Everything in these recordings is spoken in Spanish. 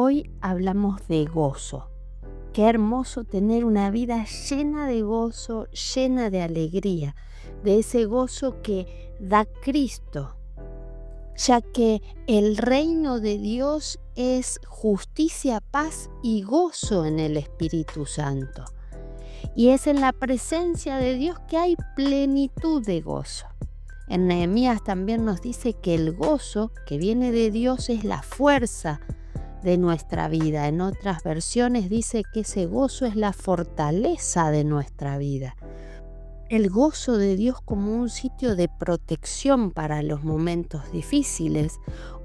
Hoy hablamos de gozo. Qué hermoso tener una vida llena de gozo, llena de alegría, de ese gozo que da Cristo, ya que el reino de Dios es justicia, paz y gozo en el Espíritu Santo. Y es en la presencia de Dios que hay plenitud de gozo. En Nehemías también nos dice que el gozo que viene de Dios es la fuerza de nuestra vida. En otras versiones dice que ese gozo es la fortaleza de nuestra vida. El gozo de Dios como un sitio de protección para los momentos difíciles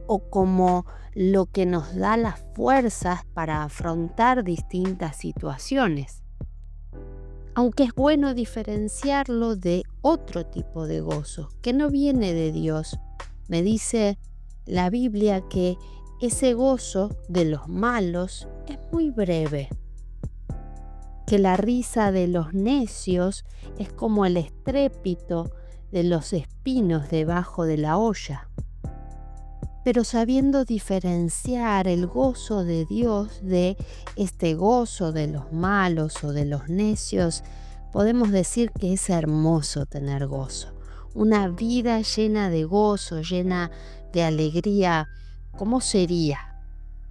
o como lo que nos da las fuerzas para afrontar distintas situaciones. Aunque es bueno diferenciarlo de otro tipo de gozo que no viene de Dios. Me dice la Biblia que ese gozo de los malos es muy breve, que la risa de los necios es como el estrépito de los espinos debajo de la olla. Pero sabiendo diferenciar el gozo de Dios de este gozo de los malos o de los necios, podemos decir que es hermoso tener gozo. Una vida llena de gozo, llena de alegría. ¿Cómo sería?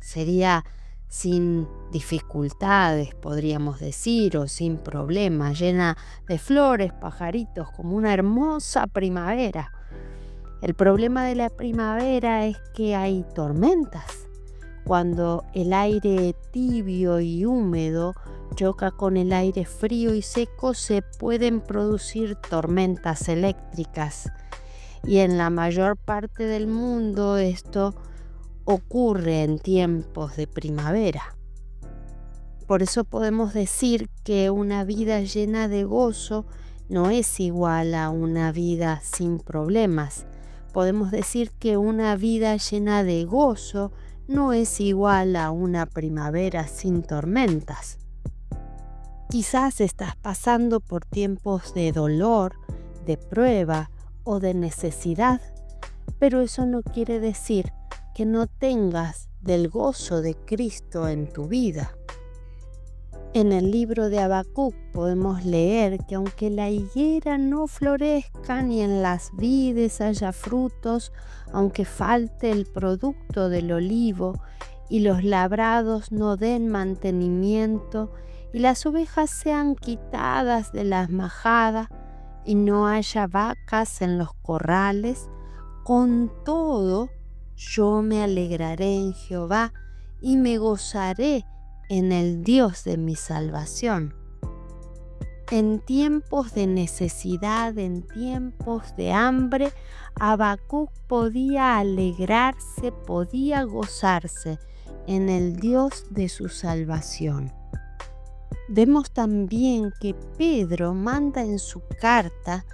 Sería sin dificultades, podríamos decir, o sin problemas, llena de flores, pajaritos, como una hermosa primavera. El problema de la primavera es que hay tormentas. Cuando el aire tibio y húmedo choca con el aire frío y seco, se pueden producir tormentas eléctricas. Y en la mayor parte del mundo esto ocurre en tiempos de primavera. Por eso podemos decir que una vida llena de gozo no es igual a una vida sin problemas. Podemos decir que una vida llena de gozo no es igual a una primavera sin tormentas. Quizás estás pasando por tiempos de dolor, de prueba o de necesidad, pero eso no quiere decir que no tengas del gozo de Cristo en tu vida. En el libro de Habacuc podemos leer que aunque la higuera no florezca ni en las vides haya frutos, aunque falte el producto del olivo y los labrados no den mantenimiento y las ovejas sean quitadas de las majadas y no haya vacas en los corrales, con todo yo me alegraré en Jehová y me gozaré en el Dios de mi salvación. En tiempos de necesidad, en tiempos de hambre, Habacuc podía alegrarse, podía gozarse en el Dios de su salvación. Vemos también que Pedro manda en su carta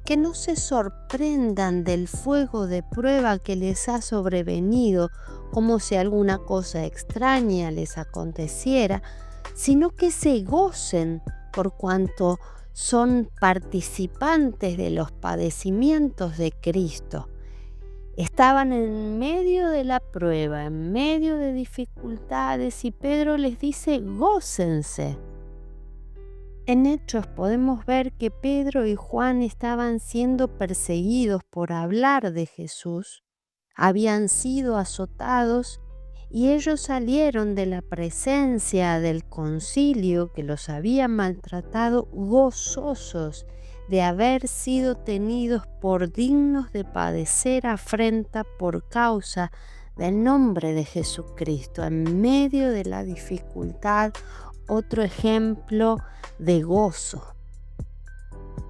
que no se sorprendan del fuego de prueba que les ha sobrevenido, como si alguna cosa extraña les aconteciera, sino que se gocen por cuanto son participantes de los padecimientos de Cristo. Estaban en medio de la prueba, en medio de dificultades, y Pedro les dice: gócense. En Hechos podemos ver que Pedro y Juan estaban siendo perseguidos por hablar de Jesús, habían sido azotados y ellos salieron de la presencia del concilio que los había maltratado gozosos de haber sido tenidos por dignos de padecer afrenta por causa del nombre de Jesucristo. En medio de la dificultad, otro ejemplo de gozo.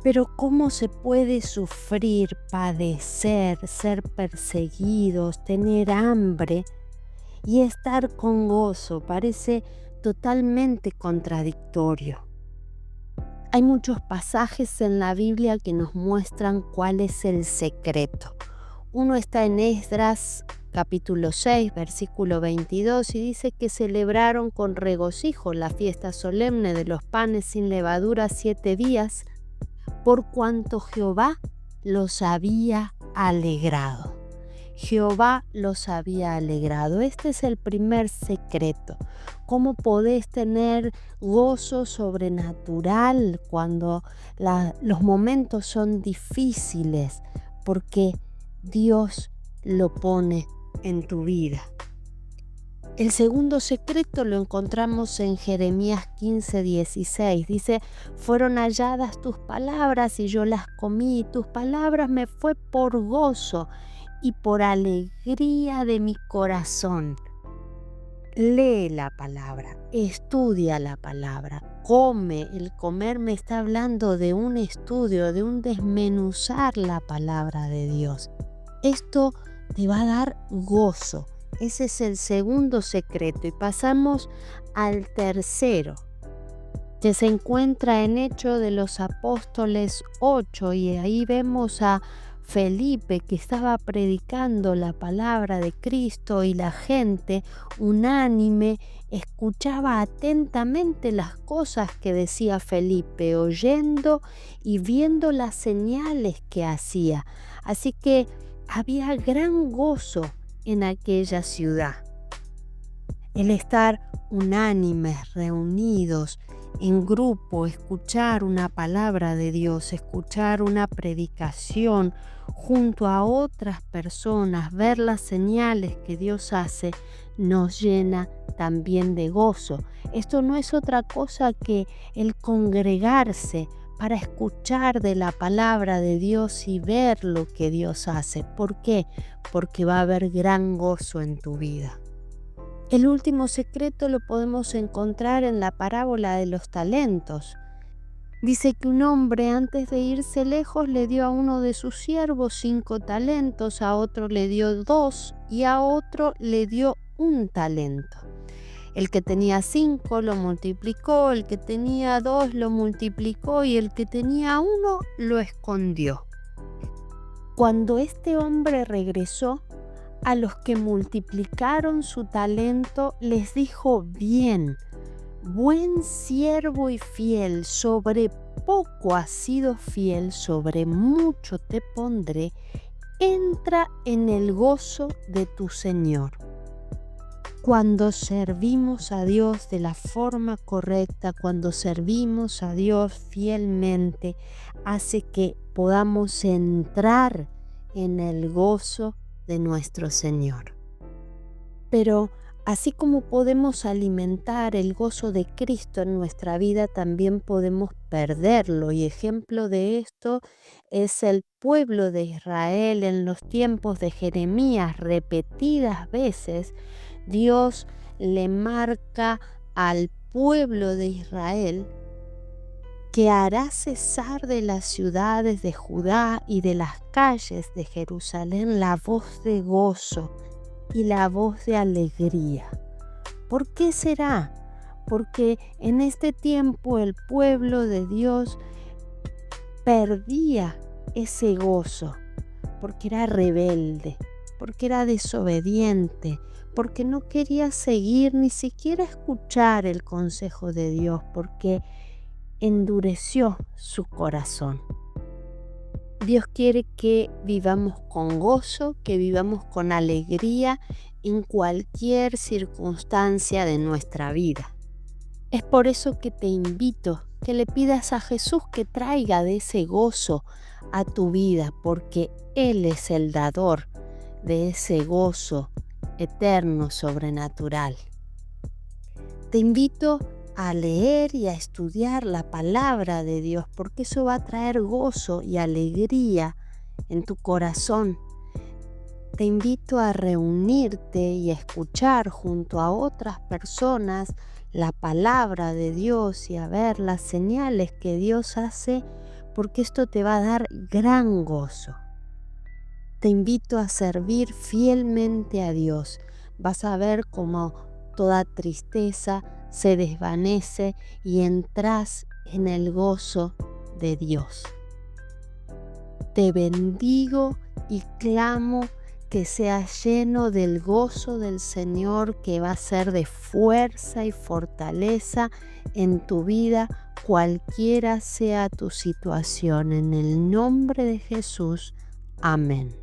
Pero ¿cómo se puede sufrir, padecer, ser perseguidos, tener hambre y estar con gozo? Parece totalmente contradictorio. Hay muchos pasajes en la Biblia que nos muestran cuál es el secreto. Uno está en Esdras capítulo 6, versículo 22, y dice que celebraron con regocijo la fiesta solemne de los panes sin levadura 7 días, por cuanto Jehová los había alegrado. Jehová los había alegrado. Este es el primer secreto. ¿Cómo podés tener gozo sobrenatural cuando los momentos son difíciles? Porque Dios lo pone en tu vida. El segundo secreto lo encontramos en Jeremías 15:16. Dice, fueron halladas tus palabras y yo las comí, y tus palabras me fue por gozo y por alegría de mi corazón. Lee la palabra, estudia la palabra, come. El comer me está hablando de un estudio, de un desmenuzar la palabra de Dios. Esto te va a dar gozo. Ese es el segundo secreto y pasamos al tercero, que se encuentra en Hechos de los Apóstoles 8, y ahí vemos a Felipe que estaba predicando la palabra de Cristo y la gente unánime escuchaba atentamente las cosas que decía Felipe, oyendo y viendo las señales que hacía. Así que había gran gozo en aquella ciudad. El estar unánimes, reunidos, en grupo, escuchar una palabra de Dios, escuchar una predicación junto a otras personas, ver las señales que Dios hace, nos llena también de gozo. Esto no es otra cosa que el congregarse para escuchar de la palabra de Dios y ver lo que Dios hace. ¿Por qué? Porque va a haber gran gozo en tu vida. El último secreto lo podemos encontrar en la parábola de los talentos. Dice que un hombre antes de irse lejos le dio a uno de sus siervos 5 talentos, a otro le dio 2 y a otro le dio 1 talento. El que tenía 5 lo multiplicó, el que tenía 2 lo multiplicó y el que tenía 1 lo escondió. Cuando este hombre regresó, a los que multiplicaron su talento les dijo: bien, buen siervo y fiel, sobre poco has sido fiel, sobre mucho te pondré, entra en el gozo de tu Señor. Cuando servimos a Dios de la forma correcta, cuando servimos a Dios fielmente, hace que podamos entrar en el gozo de nuestro Señor. Pero así como podemos alimentar el gozo de Cristo en nuestra vida, también podemos perderlo. Y ejemplo de esto es el pueblo de Israel en los tiempos de Jeremías. Repetidas veces Dios le marca al pueblo de Israel que hará cesar de las ciudades de Judá y de las calles de Jerusalén la voz de gozo y la voz de alegría. ¿Por qué será? Porque en este tiempo el pueblo de Dios perdía ese gozo, porque era rebelde, porque era desobediente, porque no quería seguir ni siquiera escuchar el consejo de Dios, porque endureció su corazón. Dios quiere que vivamos con gozo, que vivamos con alegría en cualquier circunstancia de nuestra vida. Es por eso que te invito que le pidas a Jesús que traiga de ese gozo a tu vida, porque Él es el dador de ese gozo eterno, sobrenatural. Te invito a leer y a estudiar la palabra de Dios, porque eso va a traer gozo y alegría en tu corazón. Te invito a reunirte y a escuchar junto a otras personas la palabra de Dios y a ver las señales que Dios hace, porque esto te va a dar gran gozo. Te invito a servir fielmente a Dios. Vas a ver cómo toda tristeza se desvanece y entras en el gozo de Dios. Te bendigo y clamo que seas lleno del gozo del Señor, que va a ser de fuerza y fortaleza en tu vida, cualquiera sea tu situación. En el nombre de Jesús, amén.